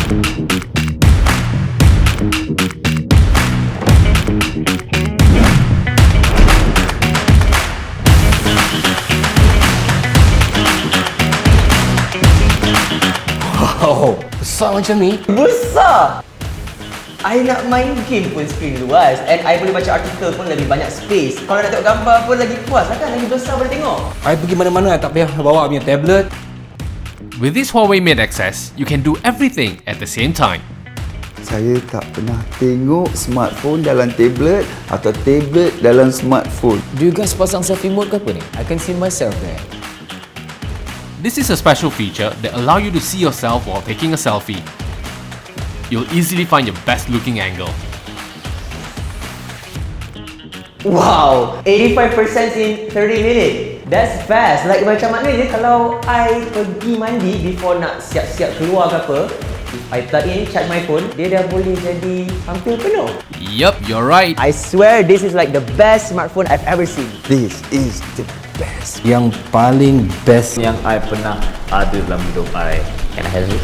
Wow, besar macam ni. Besar! I nak main game pun screen luas, and I boleh baca artikel pun lebih banyak space. Kalau nak tengok gambar pun lagi puas lah kan, lagi besar boleh tengok. I pergi mana-mana tak payah bawa punya tablet. With this HUAWEI Mate Xs, you can do everything at the same time. Saya tak pernah tengok smartphone dalam tablet atau tablet dalam smartphone. Do you guys pasang selfie mode ke apa ni? I can see myself there. This is a special feature that allows you to see yourself while taking a selfie. You'll easily find your best looking angle. Wow, 85% in 30 minutes. That's fast. Like macam mana je kalau I pergi mandi before nak siap-siap keluar ke apa, if I plug in, charge my phone, dia dah boleh jadi hampir penuh. Yup, you're right. I swear this is like the best smartphone I've ever seen. This is the best. Yang paling best Yang I pernah ada dalam hidup I. Can I have it?